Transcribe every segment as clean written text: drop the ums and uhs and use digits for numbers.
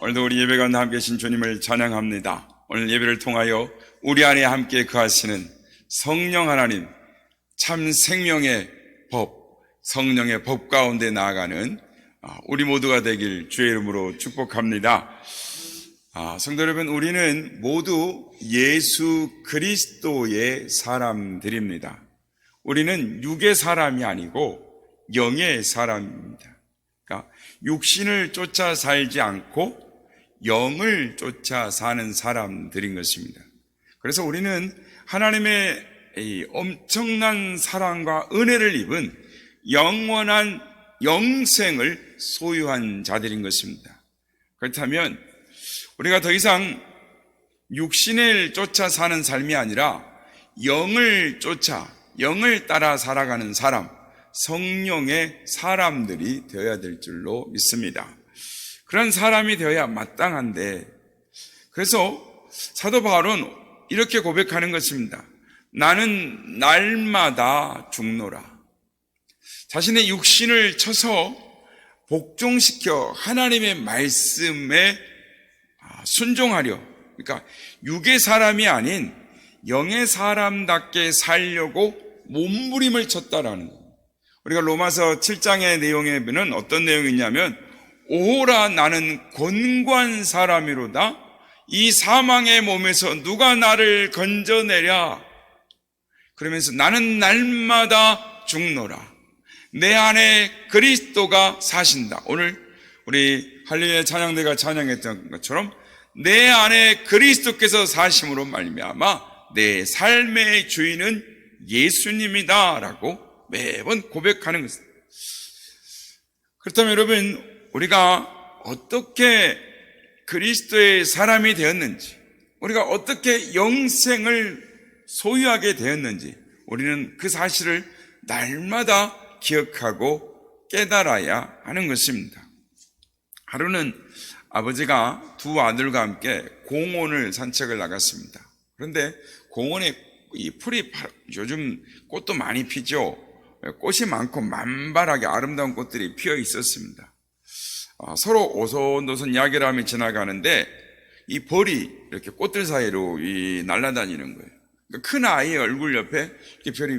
오늘도 우리 예배 가운데 함께 계신 주님을 찬양합니다. 오늘 예배를 통하여 우리 안에 함께 거하시는 성령 하나님, 참 생명의 법, 성령의 법 가운데 나아가는 우리 모두가 되길 주의 이름으로 축복합니다. 성도 여러분, 우리는 모두 예수 그리스도의 사람들입니다. 우리는 육의 사람이 아니고 영의 사람입니다. 그러니까 육신을 쫓아 살지 않고 영을 쫓아 사는 사람들인 것입니다. 그래서 우리는 하나님의 이 엄청난 사랑과 은혜를 입은 영원한 영생을 소유한 자들인 것입니다. 그렇다면 우리가 더 이상 육신을 쫓아 사는 삶이 아니라 영을 쫓아, 영을 따라 살아가는 사람, 성령의 사람들이 되어야 될 줄로 믿습니다. 그런 사람이 되어야 마땅한데, 그래서 사도 바울은 이렇게 고백하는 것입니다. 나는 날마다 죽노라. 자신의 육신을 쳐서 복종시켜 하나님의 말씀에 순종하려, 그러니까 육의 사람이 아닌 영의 사람답게 살려고 몸부림을 쳤다라는 거예요. 우리가 로마서 7장의 내용에 보면 어떤 내용이 있냐면, 오호라 나는 곤고한 사람이로다. 이 사망의 몸에서 누가 나를 건져내랴. 그러면서 나는 날마다 죽노라. 내 안에 그리스도가 사신다. 오늘 우리 할렐루야 찬양대가 찬양했던 것처럼 내 안에 그리스도께서 사심으로 말미암아 내 삶의 주인은 예수님이다 라고 매번 고백하는 것입니다. 그렇다면 여러분, 우리가 어떻게 그리스도의 사람이 되었는지, 우리가 어떻게 영생을 소유하게 되었는지 우리는 그 사실을 날마다 기억하고 깨달아야 하는 것입니다. 하루는 아버지가 두 아들과 함께 공원을 산책을 나갔습니다. 그런데 공원에 이 풀이 요즘 꽃도 많이 피죠. 꽃이 많고 만발하게 아름다운 꽃들이 피어 있었습니다. 서로 오손도손 이야기를 하며 지나가는데 이 벌이 이렇게 꽃들 사이로 날아다니는 거예요. 큰 아이의 얼굴 옆에 이렇게 별이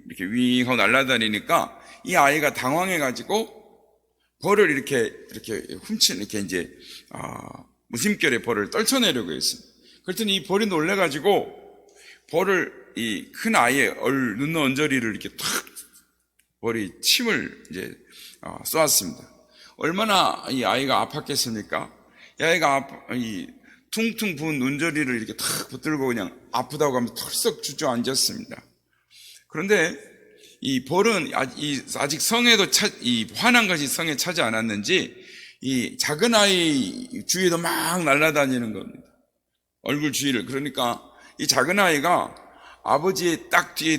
이렇게 윙 하고 날아다니니까 이 아이가 당황해가지고 벌을 이렇게 훔친, 이렇게 이제, 무심결에 벌을 떨쳐내려고 했어요. 그랬더니 이 벌이 놀래가지고 벌을 이 큰 아이의 눈 언저리를 이렇게 탁 벌이 침을 이제 쏘았습니다. 얼마나 이 아이가 아팠겠습니까? 이 아이가 이 퉁퉁 부은 눈저리를 이렇게 탁 붙들고 그냥 아프다고 하면서 털썩 주저앉았습니다. 그런데 이 벌은 아직 성에도 이 화난 것이 성에 차지 않았는지 이 작은 아이 주위에도 막 날아다니는 겁니다. 얼굴 주위를. 그러니까 이 작은 아이가 아버지의 딱 뒤에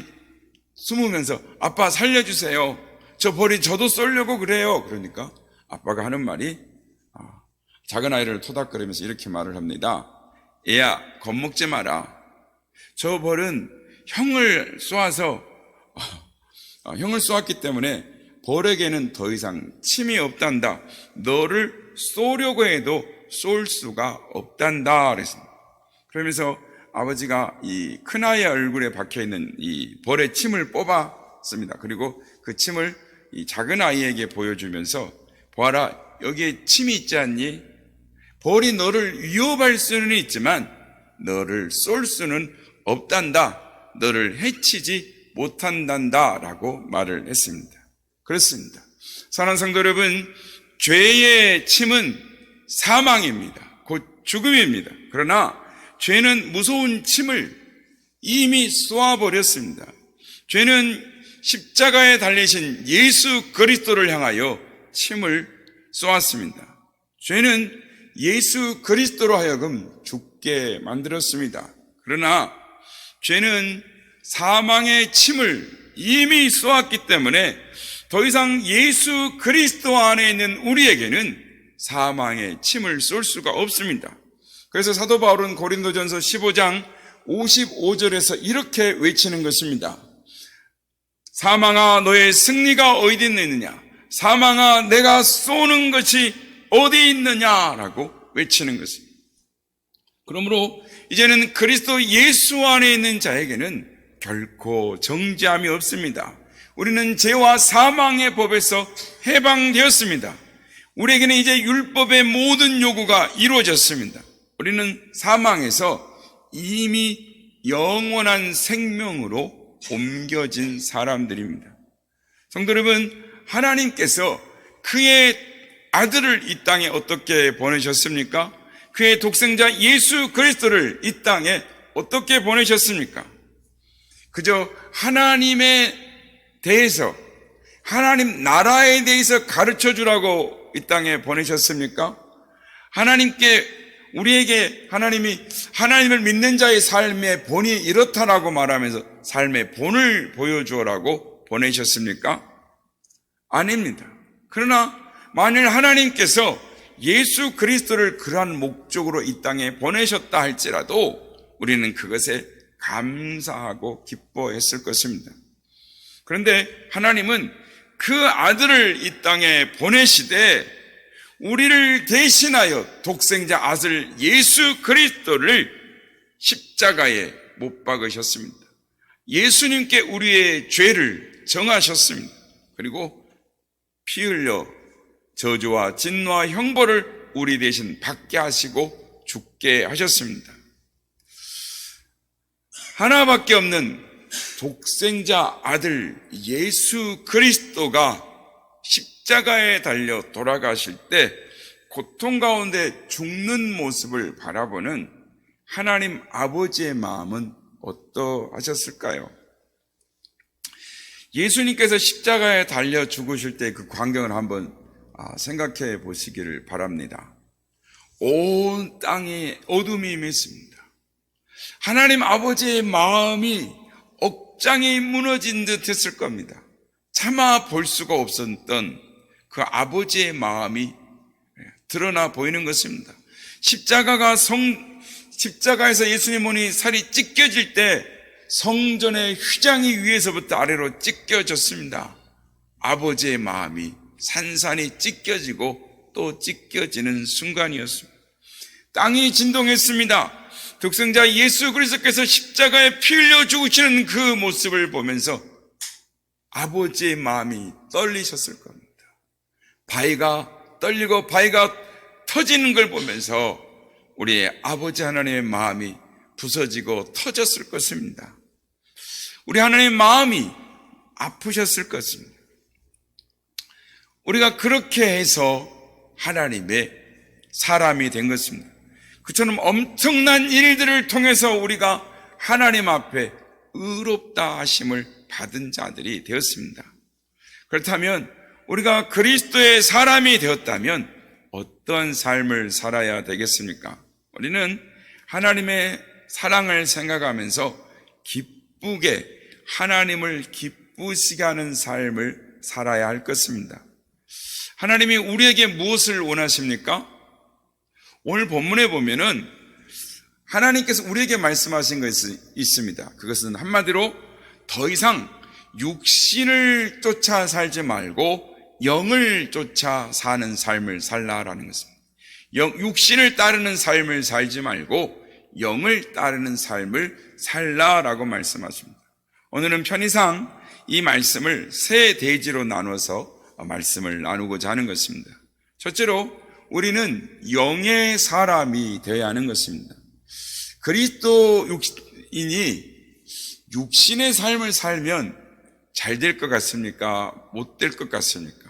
숨으면서 아빠 살려주세요. 저 벌이 저도 쏠려고 그래요. 그러니까 아빠가 하는 말이 작은 아이를 토닥거리면서 이렇게 말을 합니다. 얘야, 겁먹지 마라. 저 벌은 형을 쏘았기 때문에 벌에게는 더 이상 침이 없단다. 너를 쏘려고 해도 쏠 수가 없단다. 그랬습니다. 그러면서 아버지가 이 큰아이의 얼굴에 박혀있는 이 벌의 침을 뽑았습니다. 그리고 그 침을 이 작은 아이에게 보여주면서 보아라, 여기에 침이 있지 않니? 벌이 너를 위협할 수는 있지만 너를 쏠 수는 없단다. 너를 해치지 못한단다 라고 말을 했습니다. 그렇습니다. 사랑하는 성도 여러분, 죄의 침은 사망입니다. 곧 죽음입니다. 그러나 죄는 무서운 침을 이미 쏘아버렸습니다. 죄는 십자가에 달리신 예수 그리스도를 향하여 침을 쏘았습니다. 죄는 예수 그리스도로 하여금 죽게 만들었습니다. 그러나 죄는 사망의 침을 이미 쏘았기 때문에 더 이상 예수 그리스도 안에 있는 우리에게는 사망의 침을 쏠 수가 없습니다. 그래서 사도 바울은 고린도전서 15장 55절에서 이렇게 외치는 것입니다. 사망아, 너의 승리가 어디 있느냐? 사망아, 내가 쏘는 것이 어디 있느냐라고 외치는 것입니다. 그러므로 이제는 그리스도 예수 안에 있는 자에게는 결코 정죄함이 없습니다. 우리는 죄와 사망의 법에서 해방되었습니다. 우리에게는 이제 율법의 모든 요구가 이루어졌습니다. 우리는 사망에서 이미 영원한 생명으로 옮겨진 사람들입니다. 성도 여러분, 하나님께서 그의 아들을 이 땅에 어떻게 보내셨습니까? 그의 독생자 예수 그리스도를 이 땅에 어떻게 보내셨습니까? 그저 하나님에 대해서, 하나님 나라에 대해서 가르쳐 주라고 이 땅에 보내셨습니까? 우리에게 하나님을 믿는 자의 삶의 본이 이렇다라고 말하면서 삶의 본을 보여주라고 보내셨습니까? 아닙니다. 그러나 만일 하나님께서 예수 그리스도를 그러한 목적으로 이 땅에 보내셨다 할지라도 우리는 그것에 감사하고 기뻐했을 것입니다. 그런데 하나님은 그 아들을 이 땅에 보내시되 우리를 대신하여 독생자 아들 예수 그리스도를 십자가에 못 박으셨습니다. 예수님께 우리의 죄를 정하셨습니다. 그리고 피 흘려 저주와 진노와 형벌을 우리 대신 받게 하시고 죽게 하셨습니다. 하나밖에 없는 독생자 아들 예수 그리스도가 십자가에 달려 돌아가실 때 고통 가운데 죽는 모습을 바라보는 하나님 아버지의 마음은 어떠하셨을까요? 예수님께서 십자가에 달려 죽으실 때 그 광경을 한번 생각해 보시기를 바랍니다. 온 땅에 어둠이 임했습니다. 하나님 아버지의 마음이 억장이 무너진 듯 했을 겁니다. 차마 볼 수가 없었던 그 아버지의 마음이 드러나 보이는 것입니다. 십자가에서 예수님 몸이 살이 찢겨질 때 성전의 휘장이 위에서부터 아래로 찢겨졌습니다. 아버지의 마음이 산산이 찢겨지고 또 찢겨지는 순간이었습니다. 땅이 진동했습니다. 독생자 예수 그리스도께서 십자가에 피 흘려 죽으시는 그 모습을 보면서 아버지의 마음이 떨리셨을 겁니다. 바위가 떨리고 바위가 터지는 걸 보면서 우리의 아버지 하나님의 마음이 부서지고 터졌을 것입니다. 우리 하나님의 마음이 아프셨을 것입니다. 우리가 그렇게 해서 하나님의 사람이 된 것입니다. 그처럼 엄청난 일들을 통해서 우리가 하나님 앞에 의롭다 하심을 받은 자들이 되었습니다. 그렇다면 우리가 그리스도의 사람이 되었다면 어떤 삶을 살아야 되겠습니까? 우리는 하나님의 사랑을 생각하면서 기쁘게 하나님을 기쁘시게 하는 삶을 살아야 할 것입니다. 하나님이 우리에게 무엇을 원하십니까? 오늘 본문에 보면은 하나님께서 우리에게 말씀하신 것이 있습니다. 그것은 한마디로 더 이상 육신을 쫓아 살지 말고 영을 쫓아 사는 삶을 살라라는 것입니다. 육신을 따르는 삶을 살지 말고 영을 따르는 삶을 살라라고 말씀하십니다. 오늘은 편의상 이 말씀을 세 대지로 나눠서 말씀을 나누고자 하는 것입니다. 첫째로 우리는 영의 사람이 되어야 하는 것입니다. 그리스도인이 육신의 삶을 살면 잘 될 것 같습니까? 못 될 것 같습니까?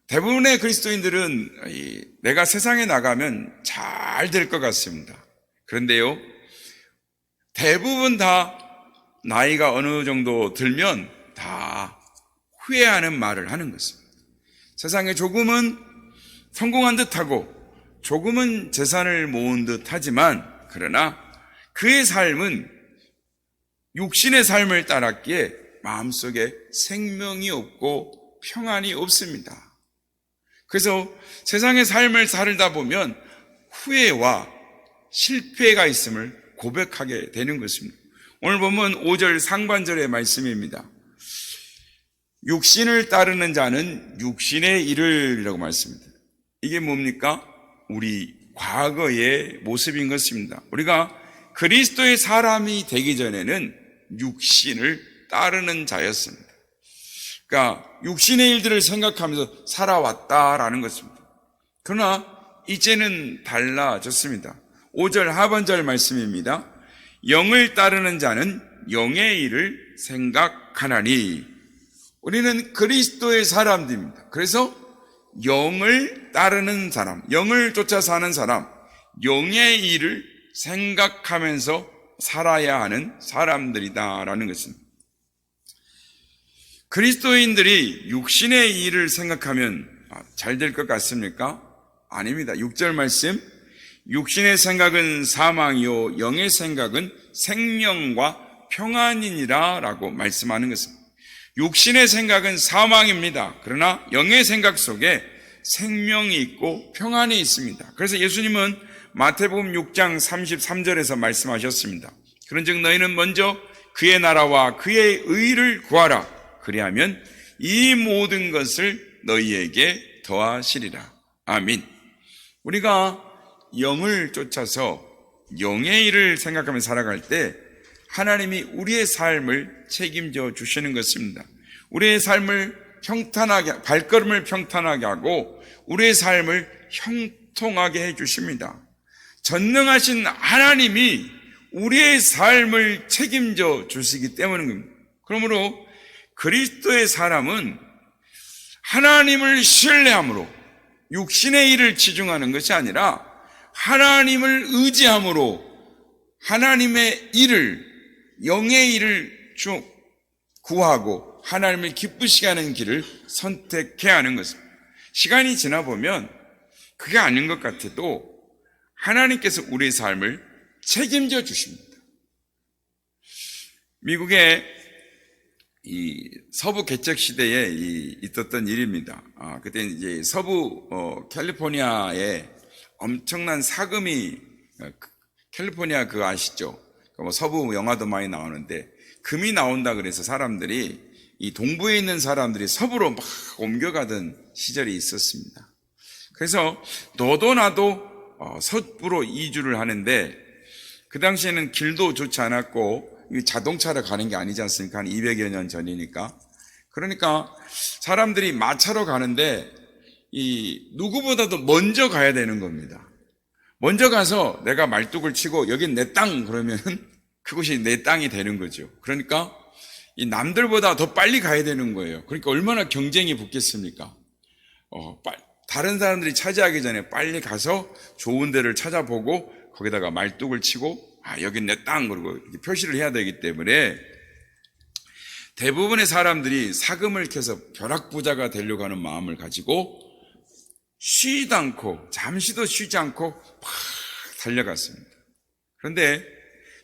대부분의 그리스도인들은 내가 세상에 나가면 잘 될 것 같습니다. 그런데요, 대부분 다 나이가 어느 정도 들면 다 후회하는 말을 하는 것입니다. 세상에 조금은 성공한 듯하고 조금은 재산을 모은 듯하지만 그러나 그의 삶은 육신의 삶을 따랐기에 마음속에 생명이 없고 평안이 없습니다. 그래서 세상의 삶을 살다 보면 후회와 실패가 있음을 고백하게 되는 것입니다. 오늘 보면 5절 상반절의 말씀입니다. 육신을 따르는 자는 육신의 일을 이라고 말씀합니다. 이게 뭡니까? 우리 과거의 모습인 것입니다. 우리가 그리스도의 사람이 되기 전에는 육신을 따르는 자였습니다. 그러니까 육신의 일들을 생각하면서 살아왔다라는 것입니다. 그러나 이제는 달라졌습니다. 5절 하반절 말씀입니다. 영을 따르는 자는 영의 일을 생각하나니. 우리는 그리스도의 사람들입니다. 그래서 영을 따르는 사람, 영을 쫓아 사는 사람, 영의 일을 생각하면서 살아야 하는 사람들이다라는 것입니다. 그리스도인들이 육신의 일을 생각하면 잘 될 것 같습니까? 아닙니다. 6절 말씀, 육신의 생각은 사망이요 영의 생각은 생명과 평안이니라 라고 말씀하는 것입니다. 육신의 생각은 사망입니다. 그러나 영의 생각 속에 생명이 있고 평안이 있습니다. 그래서 예수님은 마태복음 6장 33절에서 말씀하셨습니다. 그런즉 너희는 먼저 그의 나라와 그의 의를 구하라. 그리하면 이 모든 것을 너희에게 더하시리라. 아멘. 우리가 영을 쫓아서 영의 일을 생각하며 살아갈 때 하나님이 우리의 삶을 책임져 주시는 것입니다. 우리의 삶을 평탄하게, 발걸음을 평탄하게 하고 우리의 삶을 형통하게 해 주십니다. 전능하신 하나님이 우리의 삶을 책임져 주시기 때문입니다. 그러므로 그리스도의 사람은 하나님을 신뢰함으로 육신의 일을 치중하는 것이 아니라 하나님을 의지함으로 하나님의 일을, 영의 일을 구하고 하나님을 기쁘시게 하는 길을 선택해야 하는 것입니다. 시간이 지나 보면 그게 아닌 것 같아도 하나님께서 우리의 삶을 책임져 주십니다. 미국의 이 서부 개척 시대에 있었던 일입니다. 그때 이제 서부 캘리포니아에 엄청난 사금이, 캘리포니아 그거 아시죠? 뭐 서부 영화도 많이 나오는데 금이 나온다 그래서 사람들이 이 동부에 있는 사람들이 서부로 막 옮겨가던 시절이 있었습니다. 그래서 너도 나도 서부로 이주를 하는데 그 당시에는 길도 좋지 않았고 자동차로 가는 게 아니지 않습니까? 한 200여 년 전이니까. 그러니까 사람들이 마차로 가는데 누구보다도 먼저 가야 되는 겁니다. 먼저 가서 내가 말뚝을 치고 여긴 내 땅 그러면은 그곳이 내 땅이 되는 거죠. 그러니까 이 남들보다 더 빨리 가야 되는 거예요. 그러니까 얼마나 경쟁이 붙겠습니까? 다른 사람들이 차지하기 전에 빨리 가서 좋은 데를 찾아보고 거기다가 말뚝을 치고 여긴 내 땅 그러고 표시를 해야 되기 때문에 대부분의 사람들이 사금을 캐서 벼락부자가 되려고 하는 마음을 가지고 쉬지도 않고 잠시도 쉬지 않고 팍 달려갔습니다. 그런데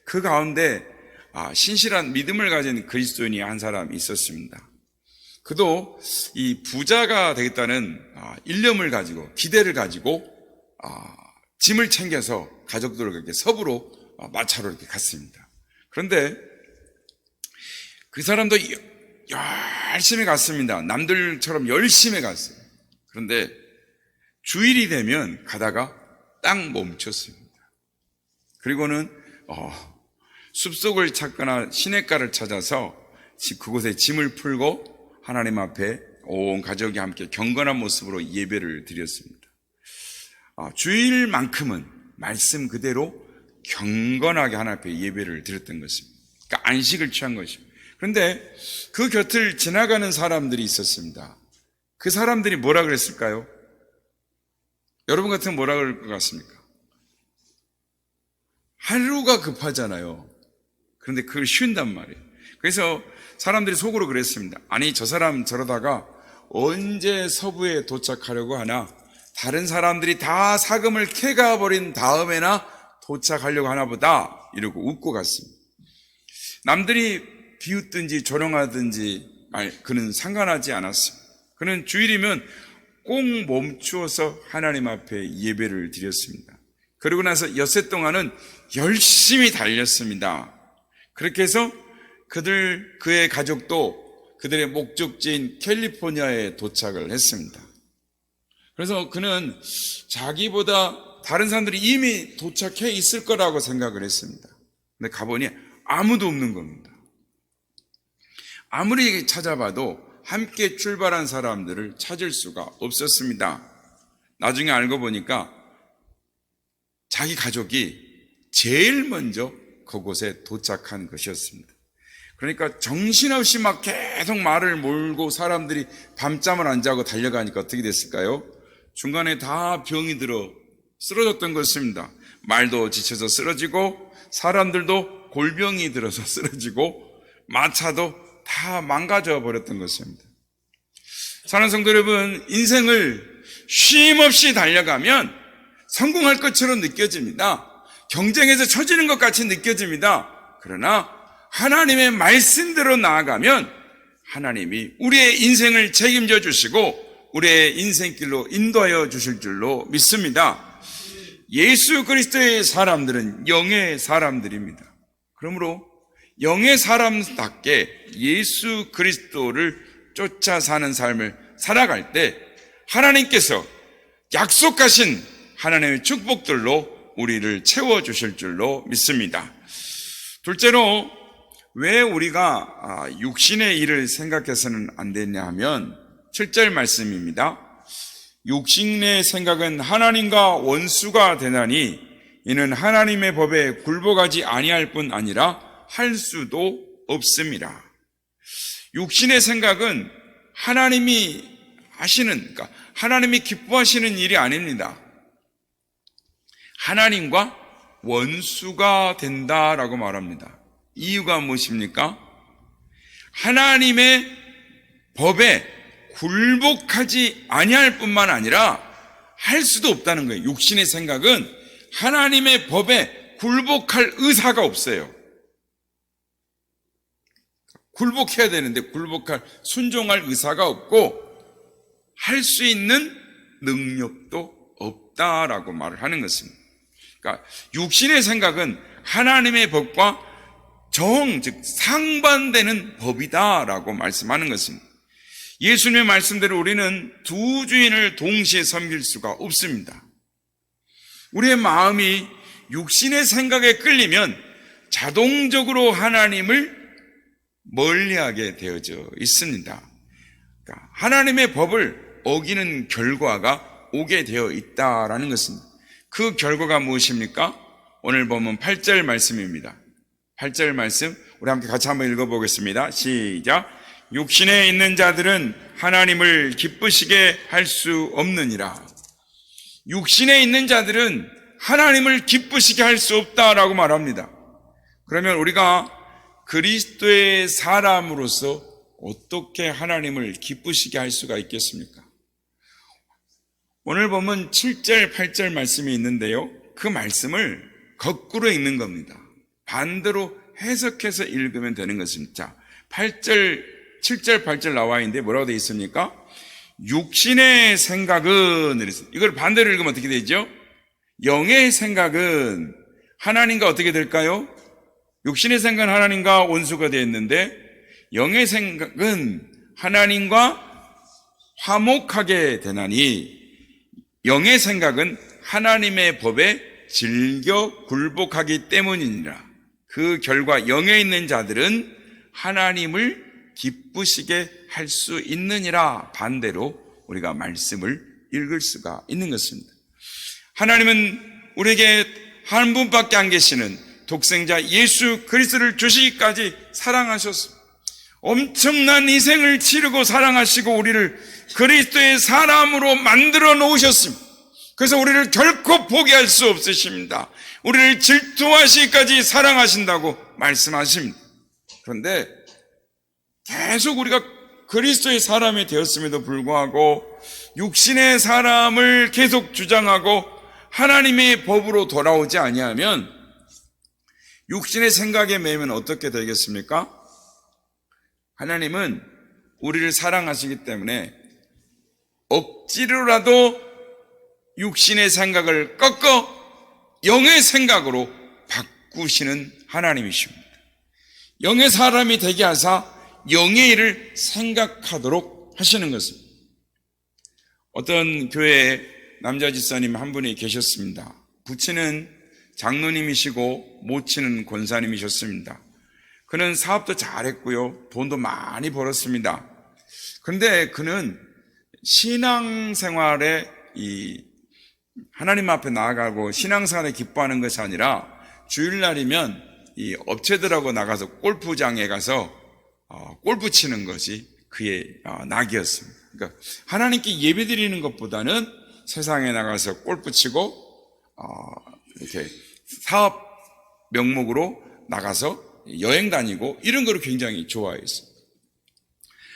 그 가운데 신실한 믿음을 가진 그리스도인이 한 사람 있었습니다. 그도 이 부자가 되겠다는 일념을 가지고 기대를 가지고 짐을 챙겨서 가족들을 그렇게 서부로 마차로 이렇게 갔습니다. 그런데 그 사람도 열심히 갔습니다. 남들처럼 열심히 갔어요. 그런데 주일이 되면 가다가 딱 멈췄습니다. 그리고는 숲속을 찾거나 시냇가를 찾아서 그곳에 짐을 풀고 하나님 앞에 온 가족이 함께 경건한 모습으로 예배를 드렸습니다. 주일만큼은 말씀 그대로 경건하게 하나님 앞에 예배를 드렸던 것입니다. 그러니까 안식을 취한 것입니다. 그런데 그 곁을 지나가는 사람들이 있었습니다. 그 사람들이 뭐라 그랬을까요? 여러분 같으면 뭐라 그럴 것 같습니까? 하루가 급하잖아요. 그런데 그걸 쉰단 말이에요. 그래서 사람들이 속으로 그랬습니다. 아니 저 사람 저러다가 언제 서부에 도착하려고 하나? 다른 사람들이 다 사금을 캐가 버린 다음에나 도착하려고 하나 보다 이러고 웃고 갔습니다. 남들이 비웃든지 조롱하든지 그는 상관하지 않았습니다. 그는 주일이면 꼭 멈추어서 하나님 앞에 예배를 드렸습니다. 그러고 나서 엿새 동안은 열심히 달렸습니다. 그렇게 해서 그의 가족도 그들의 목적지인 캘리포니아에 도착을 했습니다. 그래서 그는 자기보다 다른 사람들이 이미 도착해 있을 거라고 생각을 했습니다. 근데 가보니 아무도 없는 겁니다. 아무리 찾아봐도 함께 출발한 사람들을 찾을 수가 없었습니다. 나중에 알고 보니까 자기 가족이 제일 먼저 그곳에 도착한 것이었습니다. 그러니까 정신없이 막 계속 말을 몰고 사람들이 밤잠을 안 자고 달려가니까 어떻게 됐을까요? 중간에 다 병이 들어 쓰러졌던 것입니다. 말도 지쳐서 쓰러지고 사람들도 골병이 들어서 쓰러지고 마차도 다 망가져 버렸던 것입니다. 사랑하는 성도 여러분, 인생을 쉼 없이 달려가면 성공할 것처럼 느껴집니다. 경쟁에서 처지는 것 같이 느껴집니다. 그러나 하나님의 말씀대로 나아가면 하나님이 우리의 인생을 책임져 주시고 우리의 인생길로 인도하여 주실 줄로 믿습니다. 예수 그리스도의 사람들은 영의 사람들입니다. 그러므로 영의 사람답게 예수 그리스도를 쫓아 사는 삶을 살아갈 때 하나님께서 약속하신 하나님의 축복들로 우리를 채워주실 줄로 믿습니다. 둘째로 왜 우리가 육신의 일을 생각해서는 안 되냐 하면 7절 말씀입니다. 육신의 생각은 하나님과 원수가 되나니 이는 하나님의 법에 굴복하지 아니할 뿐 아니라 할 수도 없습니다. 육신의 생각은 하나님이 하시는, 그러니까 하나님이 기뻐하시는 일이 아닙니다. 하나님과 원수가 된다라고 말합니다. 이유가 무엇입니까? 하나님의 법에 굴복하지 아니할 뿐만 아니라 할 수도 없다는 거예요. 육신의 생각은 하나님의 법에 굴복할 의사가 없어요. 굴복해야 되는데 굴복할, 순종할 의사가 없고 할 수 있는 능력도 없다라고 말을 하는 것입니다. 그러니까 육신의 생각은 하나님의 법과 즉 상반되는 법이다라고 말씀하는 것입니다. 예수님의 말씀대로 우리는 두 주인을 동시에 섬길 수가 없습니다. 우리의 마음이 육신의 생각에 끌리면 자동적으로 하나님을 멀리하게 되어져 있습니다. 그러니까 하나님의 법을 어기는 결과가 오게 되어 있다라는 것입니다. 그 결과가 무엇입니까? 오늘 보면 8절 말씀입니다. 8절 말씀 우리 함께 같이 한번 읽어보겠습니다. 시작. 육신에 있는 자들은 하나님을 기쁘시게 할 수 없느니라. 육신에 있는 자들은 하나님을 기쁘시게 할 수 없다라고 말합니다. 그러면 우리가 그리스도의 사람으로서 어떻게 하나님을 기쁘시게 할 수가 있겠습니까? 오늘 보면 7절, 8절 말씀이 있는데요. 그 말씀을 거꾸로 읽는 겁니다. 반대로 해석해서 읽으면 되는 것입니다. 자, 7절, 8절 나와 있는데 뭐라고 되어 있습니까? 육신의 생각은, 이걸 반대로 읽으면 어떻게 되죠? 영의 생각은 하나님과 어떻게 될까요? 육신의 생각은 하나님과 원수가 되어 있는데 영의 생각은 하나님과 화목하게 되나니 영의 생각은 하나님의 법에 즐겨 굴복하기 때문이니라. 그 결과 영에 있는 자들은 하나님을 기쁘시게 할 수 있느니라. 반대로 우리가 말씀을 읽을 수가 있는 것입니다. 하나님은 우리에게 한 분밖에 안 계시는 독생자 예수 그리스도를 주시기까지 사랑하셨습니다. 엄청난 희생을 치르고 사랑하시고 우리를 그리스도의 사람으로 만들어 놓으셨습니다. 그래서 우리를 결코 포기할 수 없으십니다. 우리를 질투하시기까지 사랑하신다고 말씀하십니다. 그런데 계속 우리가 그리스도의 사람이 되었음에도 불구하고 육신의 사람을 계속 주장하고 하나님의 법으로 돌아오지 아니하면 육신의 생각에 매이면 어떻게 되겠습니까? 하나님은 우리를 사랑하시기 때문에 억지로라도 육신의 생각을 꺾어 영의 생각으로 바꾸시는 하나님이십니다. 영의 사람이 되게 하사 영의 일을 생각하도록 하시는 것입니다. 어떤 교회에 남자 집사님 한 분이 계셨습니다. 부친은 장로님이시고 모친은 권사님이셨습니다. 그는 사업도 잘했고요, 돈도 많이 벌었습니다. 그런데 그는 신앙생활에 하나님 앞에 나아가고 신앙생활에 기뻐하는 것이 아니라 주일날이면 이 업체들하고 나가서 골프장에 가서 골프 치는 것이 그의 낙이었습니다. 그러니까 하나님께 예배드리는 것보다는 세상에 나가서 골프 치고 이렇게 사업 명목으로 나가서 여행 다니고 이런 거를 굉장히 좋아했어요.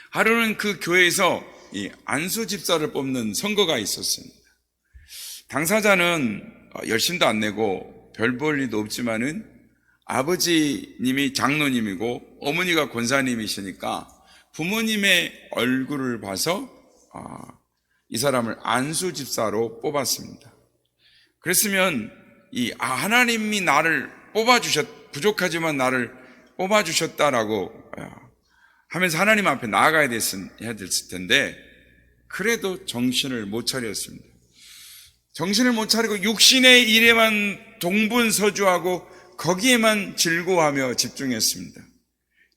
하루는 그 교회에서 이 안수 집사를 뽑는 선거가 있었습니다. 당사자는 열심도 안 내고 별 볼 일도 없지만은 아버지님이 장로님이고 어머니가 권사님이시니까 부모님의 얼굴을 봐서 이 사람을 안수 집사로 뽑았습니다. 그랬으면 하나님이 나를 부족하지만 나를 뽑아주셨다라고 하면서 하나님 앞에 나아가야 해야 됐을 텐데, 그래도 정신을 못 차렸습니다. 정신을 못 차리고 육신의 일에만 동분서주하고 거기에만 즐거워하며 집중했습니다.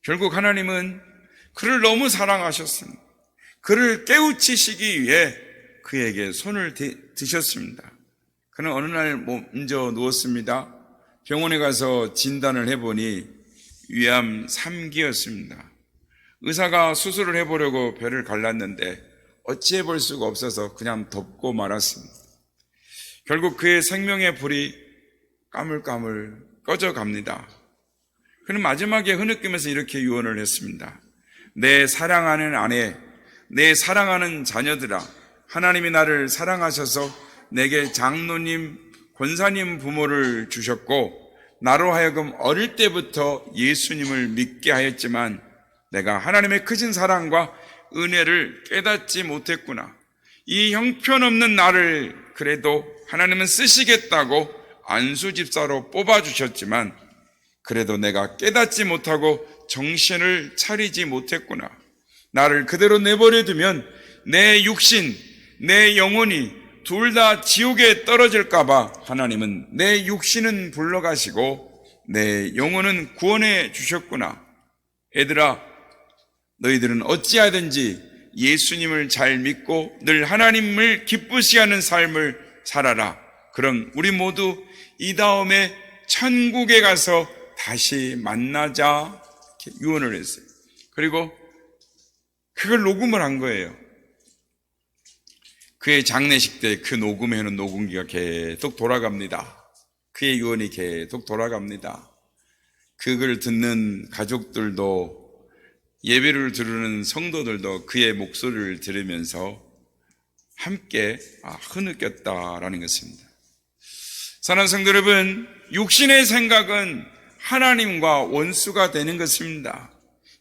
결국 하나님은 그를 너무 사랑하셨습니다. 그를 깨우치시기 위해 그에게 손을 드셨습니다. 그는 어느 날 먼저 누웠습니다. 병원에 가서 진단을 해보니 위암 3기였습니다. 의사가 수술을 해보려고 배를 갈랐는데 어찌해볼 수가 없어서 그냥 덮고 말았습니다. 결국 그의 생명의 불이 까물까물 꺼져갑니다. 그는 마지막에 흐느끼면서 이렇게 유언을 했습니다. 내 사랑하는 아내, 내 사랑하는 자녀들아, 하나님이 나를 사랑하셔서 내게 장로님, 권사님 부모를 주셨고 나로 하여금 어릴 때부터 예수님을 믿게 하였지만 내가 하나님의 크신 사랑과 은혜를 깨닫지 못했구나. 이 형편없는 나를 그래도 하나님은 쓰시겠다고 안수집사로 뽑아주셨지만 그래도 내가 깨닫지 못하고 정신을 차리지 못했구나. 나를 그대로 내버려 두면 내 육신, 내 영혼이 둘 다 지옥에 떨어질까봐 하나님은 내 육신은 불러가시고 내 영혼은 구원해 주셨구나. 애들아, 너희들은 어찌하든지 예수님을 잘 믿고 늘 하나님을 기쁘시게 하는 삶을 살아라. 그럼 우리 모두 이 다음에 천국에 가서 다시 만나자. 이렇게 유언을 했어요. 그리고 그걸 녹음을 한 거예요. 그의 장례식 때 그 녹음해놓은 녹음기가 계속 돌아갑니다. 그의 유언이 계속 돌아갑니다. 그걸 듣는 가족들도 예배를 들으는 성도들도 그의 목소리를 들으면서 함께 흐느꼈다라는 것입니다. 사랑하는 성도 여러분, 육신의 생각은 하나님과 원수가 되는 것입니다.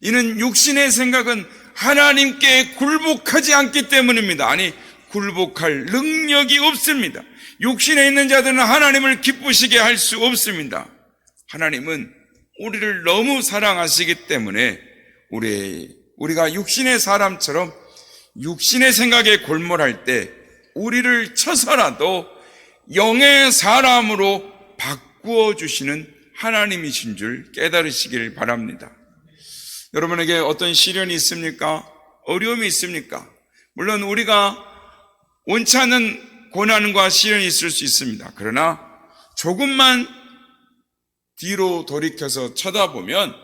이는 육신의 생각은 하나님께 굴복하지 않기 때문입니다. 아니, 굴복할 능력이 없습니다. 육신에 있는 자들은 하나님을 기쁘시게 할 수 없습니다. 하나님은 우리를 너무 사랑하시기 때문에 우리가 육신의 사람처럼 육신의 생각에 골몰할 때 우리를 쳐서라도 영의 사람으로 바꾸어 주시는 하나님이신 줄 깨달으시길 바랍니다. 여러분에게 어떤 시련이 있습니까? 어려움이 있습니까? 물론 우리가 원치 않는 고난과 시련이 있을 수 있습니다. 그러나 조금만 뒤로 돌이켜서 쳐다보면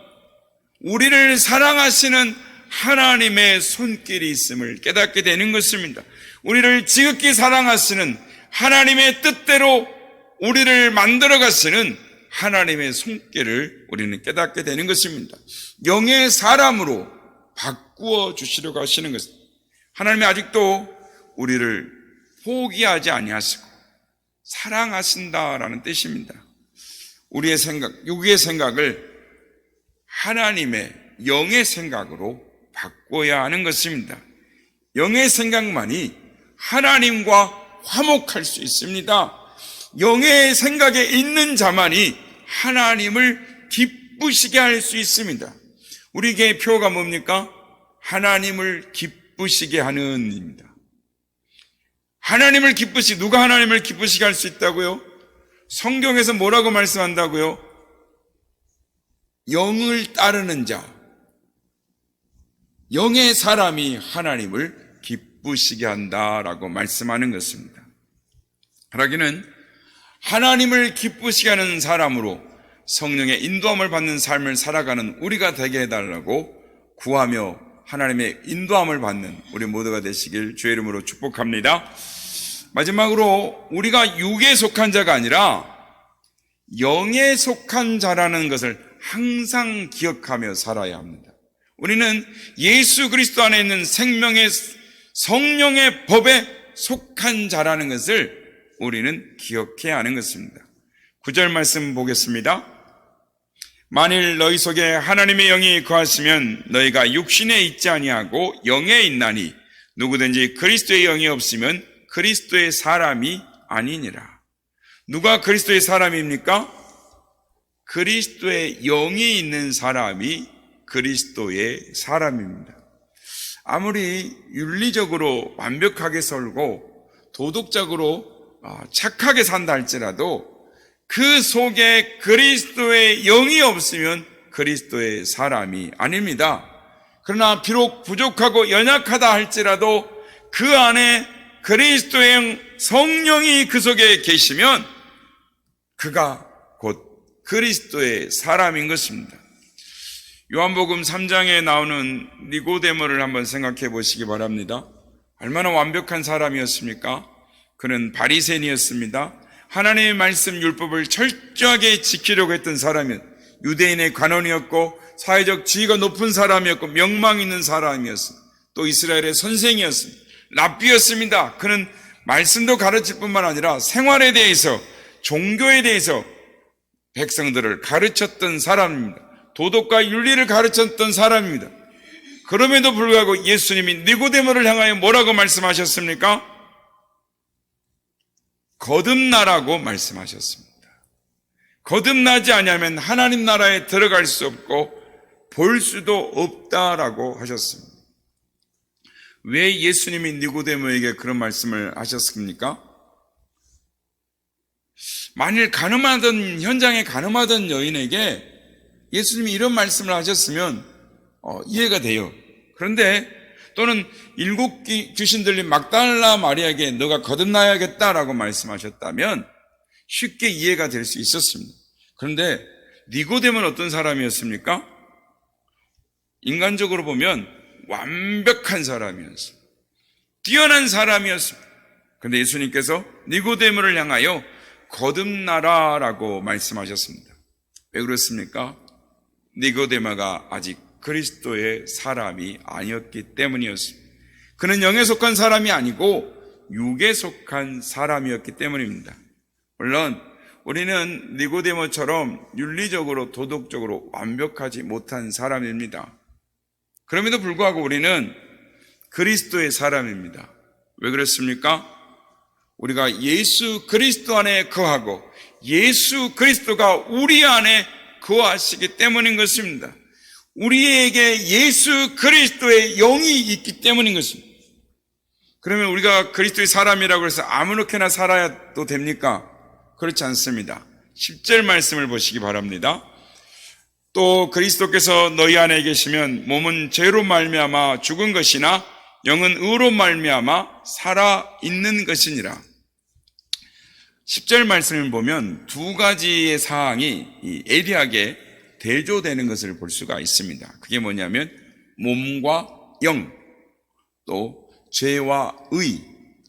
우리를 사랑하시는 하나님의 손길이 있음을 깨닫게 되는 것입니다. 우리를 지극히 사랑하시는 하나님의 뜻대로 우리를 만들어 가시는 하나님의 손길을 우리는 깨닫게 되는 것입니다. 영의 사람으로 바꾸어 주시려고 하시는 것입니다. 하나님이 아직도 우리를 포기하지 아니하시고 사랑하신다라는 뜻입니다. 우리의 생각, 육의 생각을 하나님의 영의 생각으로 바꿔야 하는 것입니다. 영의 생각만이 하나님과 화목할 수 있습니다. 영의 생각에 있는 자만이 하나님을 기쁘시게 할 수 있습니다. 우리에게 표가 뭡니까? 하나님을 기쁘시게 하는 입니다. 누가 하나님을 기쁘시게 할 수 있다고요? 성경에서 뭐라고 말씀한다고요? 영을 따르는 자, 영의 사람이 하나님을 기쁘시게 한다라고 말씀하는 것입니다. 하나님은 하나님을 기쁘시게 하는 사람으로 성령의 인도함을 받는 삶을 살아가는 우리가 되게 해달라고 구하며 하나님의 인도함을 받는 우리 모두가 되시길 주의 이름으로 축복합니다. 마지막으로 우리가 육에 속한 자가 아니라 영에 속한 자라는 것을 항상 기억하며 살아야 합니다. 우리는 예수 그리스도 안에 있는 생명의 성령의 법에 속한 자라는 것을 우리는 기억해야 하는 것입니다. 9절 말씀 보겠습니다. 만일 너희 속에 하나님의 영이 거하시면 너희가 육신에 있지 아니하고 영에 있나니 누구든지 그리스도의 영이 없으면 그리스도의 사람이 아니니라. 누가 그리스도의 사람입니까? 그리스도의 영이 있는 사람이 그리스도의 사람입니다. 아무리 윤리적으로 완벽하게 살고 도덕적으로 착하게 산다 할지라도 그 속에 그리스도의 영이 없으면 그리스도의 사람이 아닙니다. 그러나 비록 부족하고 연약하다 할지라도 그 안에 그리스도의 성령이 그 속에 계시면 그가 곧 그리스도의 사람인 것입니다. 요한복음 3장에 나오는 니고데모를 한번 생각해 보시기 바랍니다. 얼마나 완벽한 사람이었습니까? 그는 바리새인이었습니다. 하나님의 말씀 율법을 철저하게 지키려고 했던 사람이었, 유대인의 관원이었고 사회적 지위가 높은 사람이었고 명망 있는 사람이었습니다. 또 이스라엘의 선생이었습니다. 랍비였습니다. 그는 말씀도 가르칠 뿐만 아니라 생활에 대해서, 종교에 대해서 백성들을 가르쳤던 사람입니다. 도덕과 윤리를 가르쳤던 사람입니다. 그럼에도 불구하고 예수님이 니고데모를 향하여 뭐라고 말씀하셨습니까? 거듭나라고 말씀하셨습니다. 거듭나지 않으면 하나님 나라에 들어갈 수 없고 볼 수도 없다라고 하셨습니다. 왜 예수님이 니고데모에게 그런 말씀을 하셨습니까? 만일 현장에 가늠하던 여인에게 예수님이 이런 말씀을 하셨으면 이해가 돼요. 그런데 또는 7 귀신 들린 막달라 마리아에게 너가 거듭나야겠다라고 말씀하셨다면 쉽게 이해가 될 수 있었습니다. 그런데 니고데모는 어떤 사람이었습니까? 인간적으로 보면 완벽한 사람이었습니다. 뛰어난 사람이었습니다. 그런데 예수님께서 니고데모를 향하여 거듭나라라고 말씀하셨습니다. 왜 그렇습니까? 니고데모가 아직 그리스도의 사람이 아니었기 때문이었습니다. 그는 영에 속한 사람이 아니고 육에 속한 사람이었기 때문입니다. 물론 우리는 니고데모처럼 윤리적으로 도덕적으로 완벽하지 못한 사람입니다. 그럼에도 불구하고 우리는 그리스도의 사람입니다. 왜 그렇습니까? 우리가 예수 그리스도 안에 거하고 예수 그리스도가 우리 안에 거하시기 때문인 것입니다. 우리에게 예수 그리스도의 영이 있기 때문인 것입니다. 그러면 우리가 그리스도의 사람이라고 해서 아무렇게나 살아도 됩니까? 그렇지 않습니다. 10절 말씀을 보시기 바랍니다. 또 그리스도께서 너희 안에 계시면 몸은 죄로 말미암아 죽은 것이나 영은 의로 말미암아 살아있는 것이니라. 10절 말씀을 보면 두 가지의 사항이 예리하게 대조되는 것을 볼 수가 있습니다. 그게 뭐냐면 몸과 영, 또 죄와 의,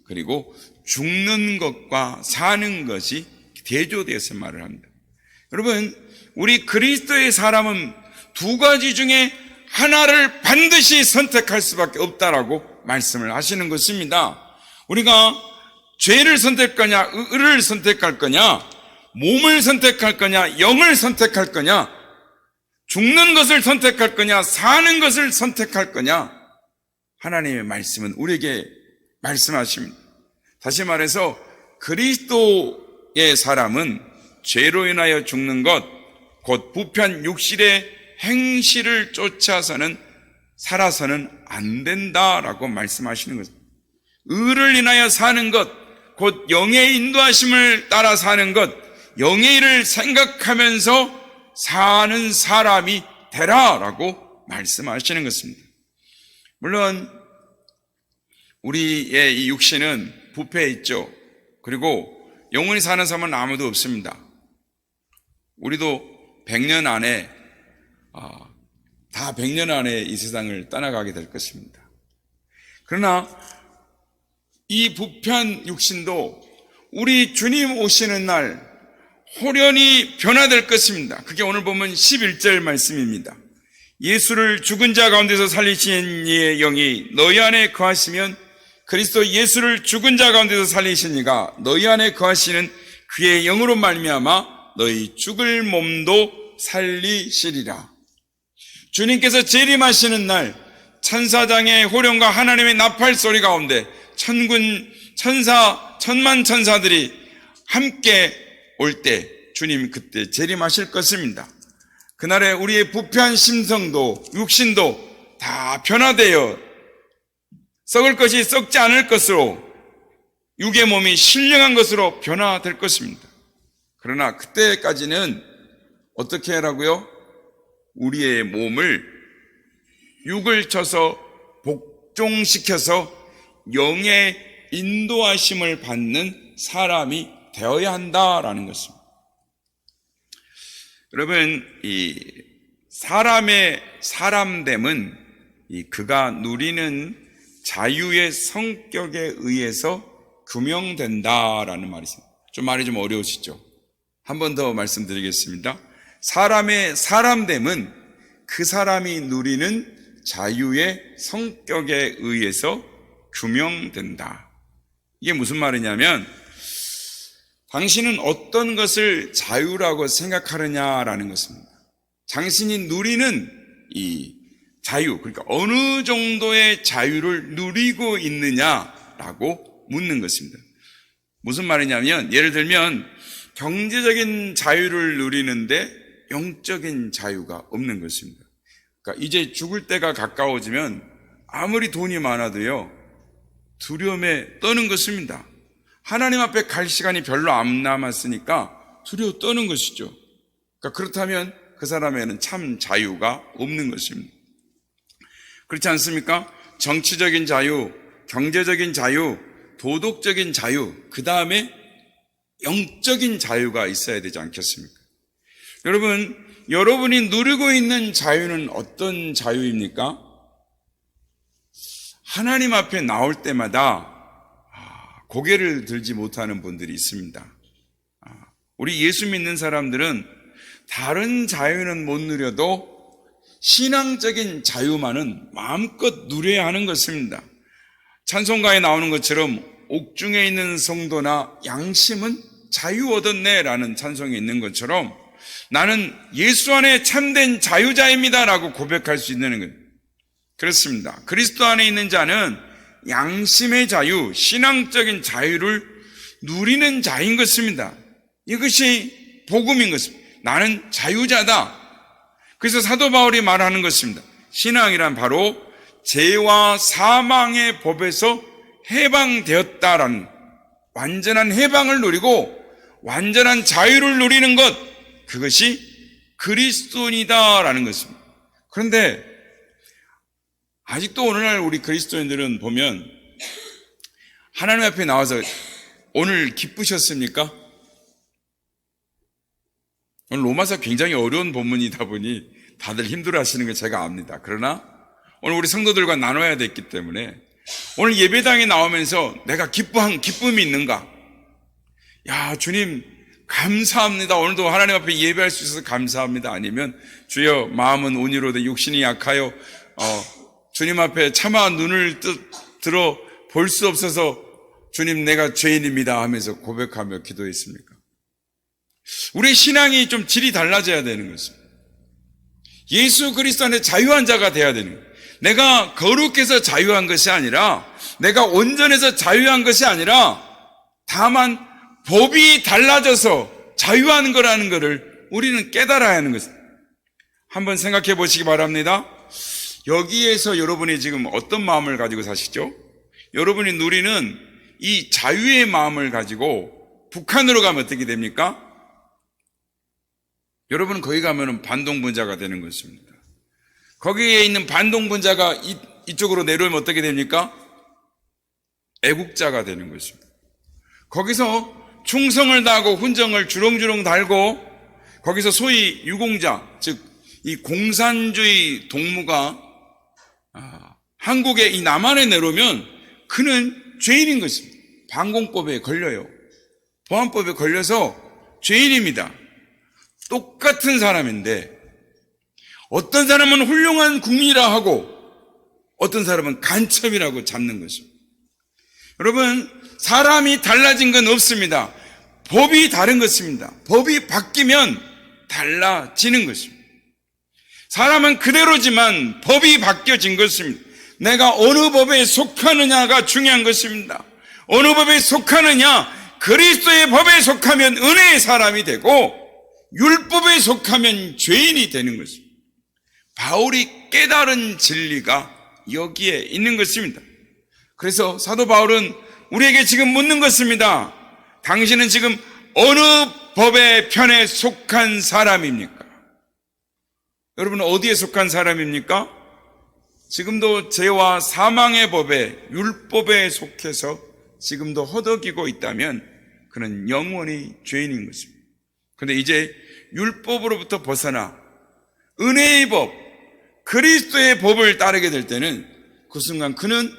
그리고 죽는 것과 사는 것이 대조되어서 말을 합니다. 여러분, 우리 그리스도의 사람은 두 가지 중에 하나를 반드시 선택할 수밖에 없다라고 말씀을 하시는 것입니다. 우리가 죄를 선택할 거냐, 의를 선택할 거냐, 몸을 선택할 거냐, 영을 선택할 거냐, 죽는 것을 선택할 거냐, 사는 것을 선택할 거냐, 하나님의 말씀은 우리에게 말씀하십니다. 다시 말해서 그리스도의 사람은 죄로 인하여 죽는 것, 곧 부패한 육신의 행실을 쫓아서는 살아서는 안 된다라고 말씀하시는 것입니다. 의를 인하여 사는 것, 곧 영의 인도하심을 따라 사는 것, 영의 일을 생각하면서 사는 사람이 되라라고 말씀하시는 것입니다. 물론 우리의 이 육신은 부패해 있죠. 그리고 영원히 사는 사람은 아무도 없습니다. 우리도 100년 안에 다 100년 안에 이 세상을 떠나가게 될 것입니다. 그러나 이 부패한 육신도 우리 주님 오시는 날 호련히 변화될 것입니다. 그게 오늘 보면 11절 말씀입니다. 예수를 죽은 자 가운데서 살리신 이의 영이 너희 안에 거하시면 그리스도 예수를 죽은 자 가운데서 살리신 이가 너희 안에 거하시는 그의 영으로 말미암아 너희 죽을 몸도 살리시리라. 주님께서 재림하시는 날 천사장의 호령과 하나님의 나팔 소리 가운데 천군 천사 천만 천사들이 함께 올 때 주님 그때 재림하실 것입니다. 그날에 우리의 부패한 심성도 육신도 다 변화되어 썩을 것이 썩지 않을 것으로 육의 몸이 신령한 것으로 변화될 것입니다. 그러나 그때까지는 어떻게 하라고요? 우리의 몸을 육을 쳐서 복종시켜서 영의 인도하심을 받는 사람이 되어야 한다라는 것입니다. 여러분, 이 사람의 사람됨은 그가 누리는 자유의 성격에 의해서 규명된다라는 말이 있습니다. 좀 말이 좀 어려우시죠? 한 번 더 말씀드리겠습니다. 사람의 사람됨은 그 사람이 누리는 자유의 성격에 의해서 규명된다. 이게 무슨 말이냐면 당신은 어떤 것을 자유라고 생각하느냐라는 것입니다. 당신이 누리는 이 자유, 그러니까 어느 정도의 자유를 누리고 있느냐라고 묻는 것입니다. 무슨 말이냐면 예를 들면 경제적인 자유를 누리는데 영적인 자유가 없는 것입니다. 그러니까 이제 죽을 때가 가까워지면 아무리 돈이 많아도요 두려움에 떠는 것입니다. 하나님 앞에 갈 시간이 별로 안 남았으니까 두려워 떠는 것이죠. 그러니까 그렇다면 그 사람에는 참 자유가 없는 것입니다. 그렇지 않습니까? 정치적인 자유, 경제적인 자유, 도덕적인 자유, 그 다음에 영적인 자유가 있어야 되지 않겠습니까? 여러분, 여러분이 누리고 있는 자유는 어떤 자유입니까? 하나님 앞에 나올 때마다 고개를 들지 못하는 분들이 있습니다. 우리 예수 믿는 사람들은 다른 자유는 못 누려도 신앙적인 자유만은 마음껏 누려야 하는 것입니다. 찬송가에 나오는 것처럼 옥중에 있는 성도나 양심은 자유 얻었네라는 찬송이 있는 것처럼 나는 예수 안에 참된 자유자입니다라고 고백할 수 있는 거예요. 그렇습니다. 그리스도 안에 있는 자는 양심의 자유, 신앙적인 자유를 누리는 자인 것입니다. 이것이 복음인 것입니다. 나는 자유자다. 그래서 사도 바울이 말하는 것입니다. 신앙이란 바로 죄와 사망의 법에서 해방되었다라는 완전한 해방을 누리고 완전한 자유를 누리는 것, 그것이 그리스도인이다라는 것입니다. 그런데 아직도 오늘날 우리 그리스도인들은 보면 하나님 앞에 나와서 오늘 기쁘셨습니까? 오늘 로마서 굉장히 어려운 본문이다 보니 다들 힘들어하시는 걸 제가 압니다. 그러나 오늘 우리 성도들과 나눠야 됐기 때문에 오늘 예배당에 나오면서 내가 기쁨이 있는가? 야, 주님 감사합니다. 오늘도 하나님 앞에 예배할 수 있어서 감사합니다. 아니면 주여 마음은 온유로되 육신이 약하여 주님 앞에 차마 눈을 들어 볼 수 없어서 주님 내가 죄인입니다 하면서 고백하며 기도했습니까? 우리의 신앙이 좀 질이 달라져야 되는 것입니다. 예수 그리스도 안에 자유한 자가 되어야 되는 거예요. 내가 거룩해서 자유한 것이 아니라 내가 온전해서 자유한 것이 아니라 다만 법이 달라져서 자유한 거라는 것을 우리는 깨달아야 하는 것입니다. 한번 생각해 보시기 바랍니다. 여기에서 여러분이 지금 어떤 마음을 가지고 사시죠? 여러분이 누리는 이 자유의 마음을 가지고 북한으로 가면 어떻게 됩니까? 여러분 거기 가면은 반동분자가 되는 것입니다. 거기에 있는 반동분자가 이쪽으로 내려오면 어떻게 됩니까? 애국자가 되는 것입니다. 거기서 충성을 다하고 훈정을 주렁주렁 달고 거기서 소위 유공자, 즉 이 공산주의 동무가 한국의 이 남한에 내려오면 그는 죄인인 것입니다. 반공법에 걸려요. 보안법에 걸려서 죄인입니다. 똑같은 사람인데 어떤 사람은 훌륭한 국민이라 하고 어떤 사람은 간첩이라고 잡는 것입니다. 여러분, 사람이 달라진 건 없습니다. 법이 다른 것입니다. 법이 바뀌면 달라지는 것입니다. 사람은 그대로지만 법이 바뀌어진 것입니다. 내가 어느 법에 속하느냐가 중요한 것입니다. 어느 법에 속하느냐, 그리스도의 법에 속하면 은혜의 사람이 되고 율법에 속하면 죄인이 되는 것입니다. 바울이 깨달은 진리가 여기에 있는 것입니다. 그래서 사도 바울은 우리에게 지금 묻는 것입니다. 당신은 지금 어느 법의 편에 속한 사람입니까? 여러분 어디에 속한 사람입니까? 지금도 죄와 사망의 법에, 율법에 속해서 지금도 허덕이고 있다면 그는 영원히 죄인인 것입니다. 그런데 이제 율법으로부터 벗어나 은혜의 법, 그리스도의 법을 따르게 될 때는 그 순간 그는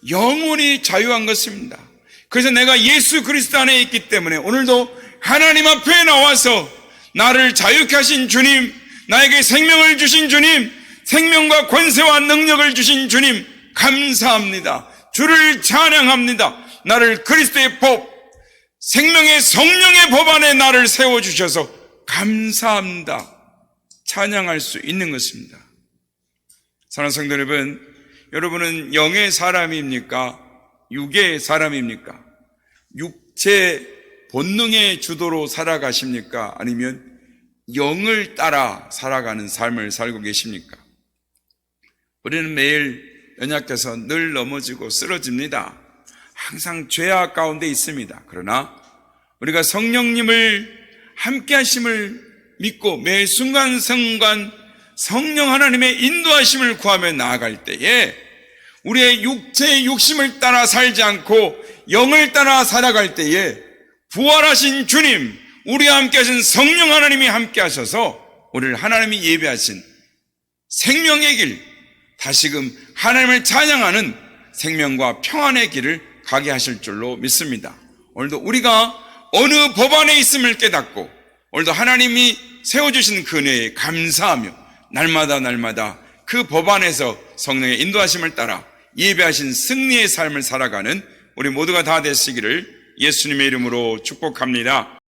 영원히 자유한 것입니다. 그래서 내가 예수 그리스도 안에 있기 때문에 오늘도 하나님 앞에 나와서 나를 자유케 하신 주님, 나에게 생명을 주신 주님, 생명과 권세와 능력을 주신 주님 감사합니다. 주를 찬양합니다. 나를 그리스도의 법, 생명의 성령의 법 안에 나를 세워주셔서 감사합니다. 찬양할 수 있는 것입니다. 사랑하는 성도 여러분, 여러분은 영의 사람입니까? 육의 사람입니까? 육체 본능의 주도로 살아가십니까? 아니면 영을 따라 살아가는 삶을 살고 계십니까? 우리는 매일 연약해서 늘 넘어지고 쓰러집니다. 항상 죄악 가운데 있습니다. 그러나 우리가 성령님을 함께 하심을 믿고 매 순간순간 성령 하나님의 인도하심을 구하며 나아갈 때에 우리의 육체의 욕심을 따라 살지 않고 영을 따라 살아갈 때에 부활하신 주님, 우리와 함께 하신 성령 하나님이 함께 하셔서 우리를 하나님이 예배하신 생명의 길, 다시금 하나님을 찬양하는 생명과 평안의 길을 가게 하실 줄로 믿습니다. 오늘도 우리가 어느 법 안에 있음을 깨닫고 오늘도 하나님이 세워주신 그 은혜에 감사하며 날마다 그 법 안에서 성령의 인도하심을 따라 예배하신 승리의 삶을 살아가는 우리 모두가 다 되시기를 예수님의 이름으로 축복합니다.